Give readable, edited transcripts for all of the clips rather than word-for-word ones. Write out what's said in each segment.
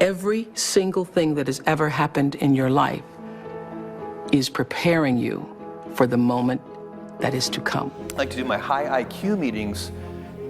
Every single thing that has ever happened in your life is preparing you for the moment that is to come. I like to do my high IQ meetings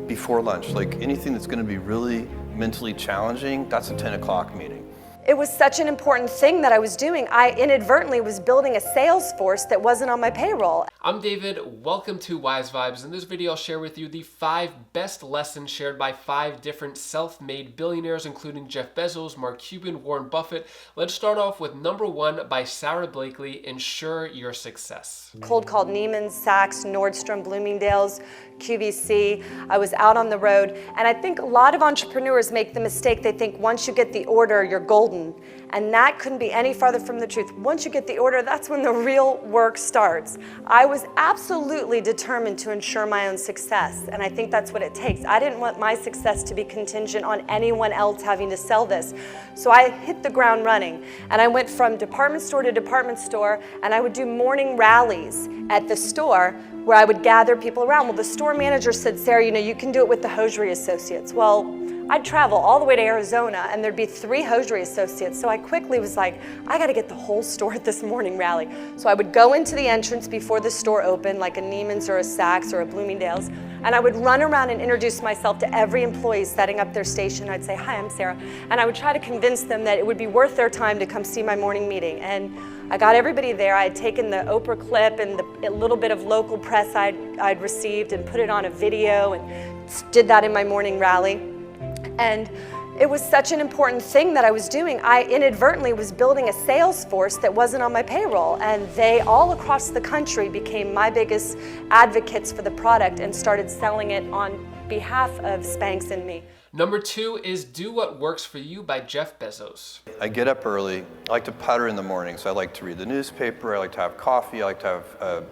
before lunch. Like anything that's going to be really mentally challenging, that's a 10 o'clock meeting. It was such an important thing that I was doing. I inadvertently was building a sales force that wasn't on my payroll. I'm David, welcome to Wise Vibes. In this video, I'll share with you the 5 best lessons shared by 5 different self-made billionaires, including Jeff Bezos, Mark Cuban, Warren Buffett. Let's start off with number 1 by Sarah Blakely, Ensure Your Success. Cold called Neiman's, Saks, Nordstrom, Bloomingdale's, QVC. I was out on the road, and I think a lot of entrepreneurs make the mistake. They think once you get the order, you're golden. And that couldn't be any farther from the truth. Once you get the order, that's when the real work starts. I was absolutely determined to ensure my own success, and I think that's what it takes. I didn't want my success to be contingent on anyone else having to sell this. So I hit the ground running, and I went from department store to department store, and I would do morning rallies at the store where I would gather people around. Well, the store manager said, Sarah, you can do it with the hosiery associates. Well, I'd travel all the way to Arizona and there'd be 3 hosiery associates. So I quickly was like, I gotta get the whole store at this morning rally. So I would go into the entrance before the store opened, like a Neiman's or a Saks or a Bloomingdale's, and I would run around and introduce myself to every employee setting up their station. I'd say, hi, I'm Sarah. And I would try to convince them that it would be worth their time to come see my morning meeting. And I got everybody there. I had taken the Oprah clip and a little bit of local press I'd received and put it on a video and did that in my morning rally. And it was such an important thing that I was doing. I inadvertently was building a sales force that wasn't on my payroll, and they all across the country became my biggest advocates for the product and started selling it on behalf of Spanx and me. Number 2 is Do What Works For You by Jeff Bezos. I get up early. I like to putter in the mornings. I like to read the newspaper. I like to have coffee. I like to have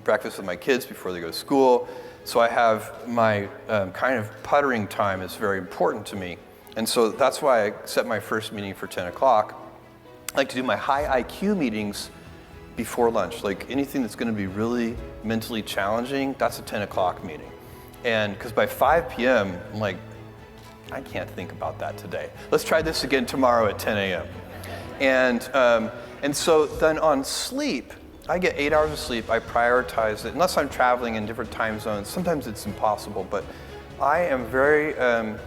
breakfast with my kids before they go to school. So I have my kind of puttering time is very important to me. And so that's why I set my first meeting for 10 o'clock. I like to do my high IQ meetings before lunch. Like anything that's going to be really mentally challenging, that's a 10 o'clock meeting. And because by 5 p.m., I'm like, I can't think about that today. Let's try this again tomorrow at 10 a.m. And so then on sleep, I get 8 hours of sleep. I prioritize it, unless I'm traveling in different time zones. Sometimes it's impossible, but I am very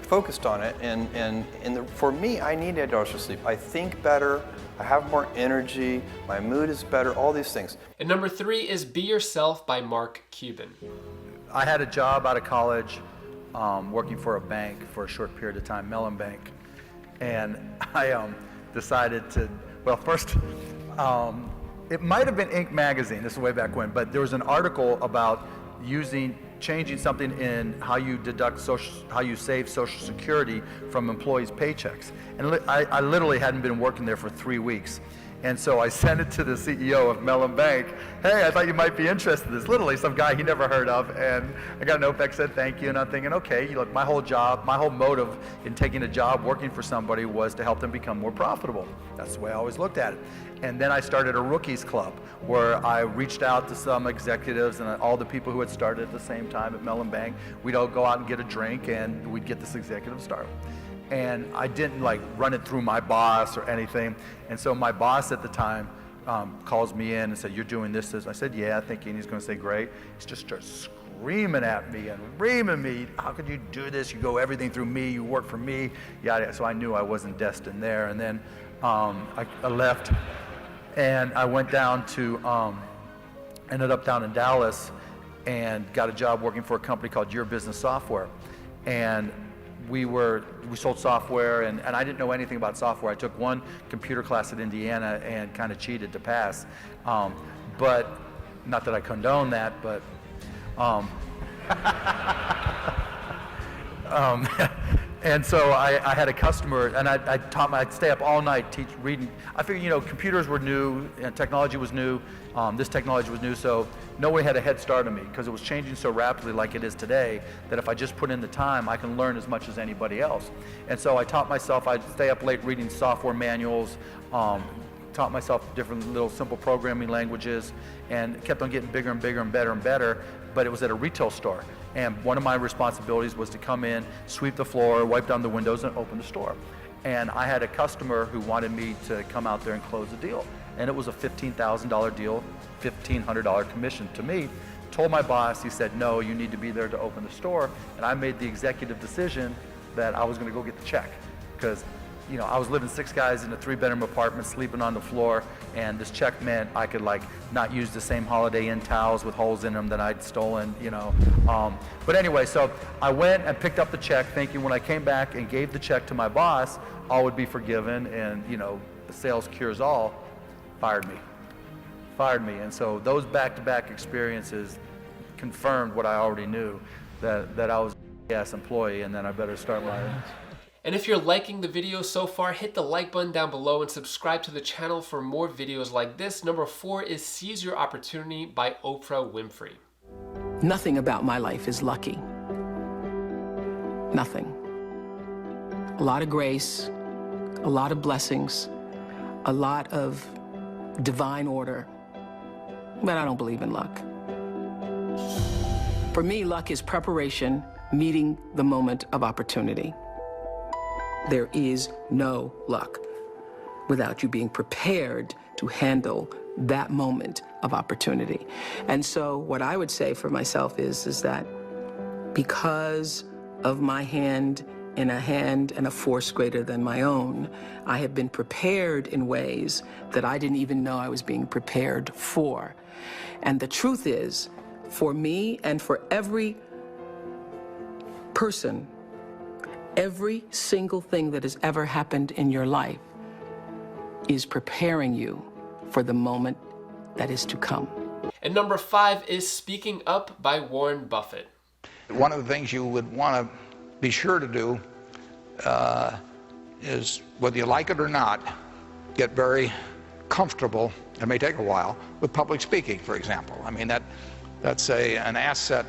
focused on it. And for me, I need 8 hours of sleep. I think better. I have more energy. My mood is better. All these things. And number 3 is Be Yourself by Mark Cuban. I had a job out of college working for a bank for a short period of time, Mellon Bank. And I decided to, well, first, it might have been Inc. magazine, this is way back when, but there was an article about changing something in how you how you save Social Security from employees' paychecks. And I literally hadn't been working there for 3 weeks. And so I sent it to the CEO of Mellon Bank. Hey, I thought you might be interested in this. Literally some guy he never heard of. And I got a note back, said thank you. And I'm thinking, okay, look, my whole motive in taking a job working for somebody was to help them become more profitable. That's the way I always looked at it. And then I started a rookies club where I reached out to some executives and all the people who had started at the same time at Mellon Bank. We'd all go out and get a drink and we'd get this executive started. And I didn't run it through my boss or anything. And so my boss at the time calls me in and said, you're doing this. I said, yeah, thinking he's going to say great. He just starts screaming at me and reaming me. How could you do this? You go everything through me. You work for me. Yeah. So I knew I wasn't destined there. And then I left and I went down to, ended up down in Dallas and got a job working for a company called Your Business Software. And we sold software, and I didn't know anything about software. I took one computer class at Indiana and kind of cheated to pass. But, not that I condone that, but and so I had a customer, and I taught my, I'd stay up all night reading. I figured, computers were new, and technology was new. This technology was new, so nobody had a head start on me because it was changing so rapidly like it is today that if I just put in the time, I can learn as much as anybody else. And so I taught myself, I'd stay up late reading software manuals, taught myself different little simple programming languages, and kept on getting bigger and bigger and better and better, but it was at a retail store. And one of my responsibilities was to come in, sweep the floor, wipe down the windows, and open the store. And I had a customer who wanted me to come out there and close the deal. And it was a $15,000 deal, $1,500 commission to me. Told my boss, he said, no, you need to be there to open the store. And I made the executive decision that I was gonna go get the check. Because I was living 6 guys in a 3-bedroom apartment, sleeping on the floor, and this check meant I could not use the same Holiday Inn towels with holes in them that I'd stolen, But anyway, so I went and picked up the check thinking when I came back and gave the check to my boss, all would be forgiven and, the sales cures all. Fired me. And so those back-to-back experiences confirmed what I already knew, that I was an ass employee and then I better start my... And if you're liking the video so far, hit the like button down below and subscribe to the channel for more videos like this. Number 4 is Seize Your Opportunity by Oprah Winfrey. Nothing about my life is lucky. Nothing. A lot of grace, a lot of blessings, a lot of divine order, but I don't believe in luck. For me, luck is preparation meeting the moment of opportunity. There is no luck without you being prepared to handle that moment of opportunity. And so what I would say for myself is that because of my hand in a hand and a force greater than my own, I have been prepared in ways that I didn't even know I was being prepared for. And the truth is, for me and for every person, every single thing that has ever happened in your life is preparing you for the moment that is to come. And number 5 is Speaking Up by Warren Buffett. One of the things you would want to be sure to do is, whether you like it or not, get very comfortable, it may take a while, with public speaking, for example. I mean, that's an asset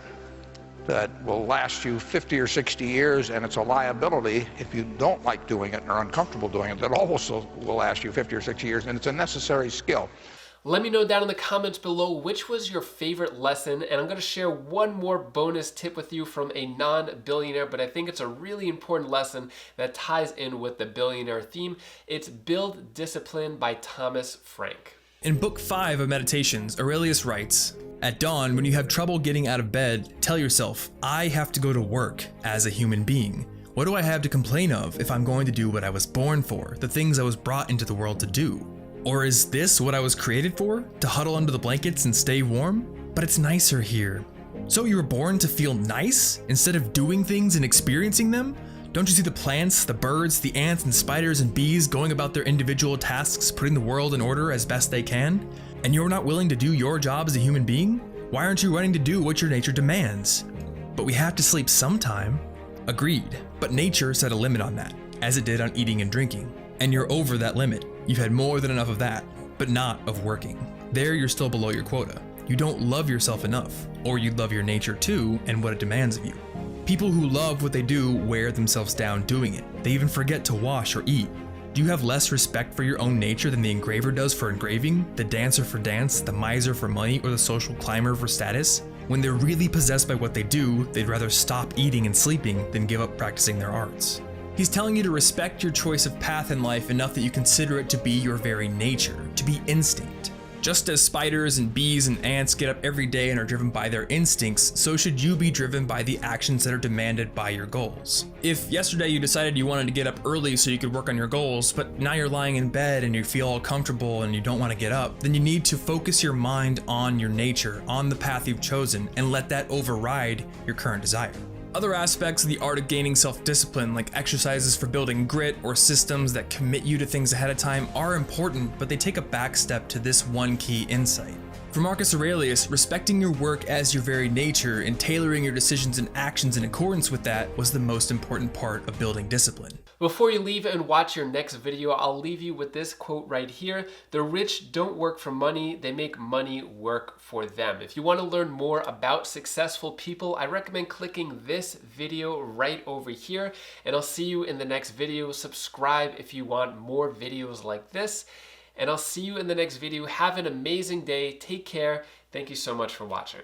that will last you 50 or 60 years, and it's a liability if you don't like doing it and are uncomfortable doing it. That also will last you 50 or 60 years, and it's a necessary skill. Let me know down in the comments below which was your favorite lesson, and I'm going to share one more bonus tip with you from a non-billionaire, but I think it's a really important lesson that ties in with the billionaire theme. It's Build Discipline by Thomas Frank. In Book 5 of Meditations, Aurelius writes, "At dawn, when you have trouble getting out of bed, tell yourself, I have to go to work as a human being. What do I have to complain of if I'm going to do what I was born for, the things I was brought into the world to do? Or is this what I was created for, to huddle under the blankets and stay warm? But it's nicer here. So you were born to feel nice instead of doing things and experiencing them? Don't you see the plants, the birds, the ants and spiders and bees going about their individual tasks, putting the world in order as best they can? And you're not willing to do your job as a human being? Why aren't you running to do what your nature demands? But we have to sleep sometime." Agreed, but nature set a limit on that, as it did on eating and drinking. And you're over that limit. You've had more than enough of that, but not of working. There you're still below your quota. You don't love yourself enough, or you love your nature too and what it demands of you. People who love what they do wear themselves down doing it. They even forget to wash or eat. Do you have less respect for your own nature than the engraver does for engraving, the dancer for dance, the miser for money, or the social climber for status? When they're really possessed by what they do, they'd rather stop eating and sleeping than give up practicing their arts. He's telling you to respect your choice of path in life enough that you consider it to be your very nature, to be instinct. Just as spiders and bees and ants get up every day and are driven by their instincts, so should you be driven by the actions that are demanded by your goals. If yesterday you decided you wanted to get up early so you could work on your goals, but now you're lying in bed and you feel all comfortable and you don't want to get up, then you need to focus your mind on your nature, on the path you've chosen, and let that override your current desire. Other aspects of the art of gaining self-discipline, like exercises for building grit or systems that commit you to things ahead of time, are important, but they take a back step to this one key insight. For Marcus Aurelius, respecting your work as your very nature and tailoring your decisions and actions in accordance with that was the most important part of building discipline. Before you leave and watch your next video, I'll leave you with this quote right here. "The rich don't work for money, they make money work for them." If you want to learn more about successful people, I recommend clicking this video right over here, and I'll see you in the next video. Subscribe if you want more videos like this, and I'll see you in the next video. Have an amazing day. Take care. Thank you so much for watching.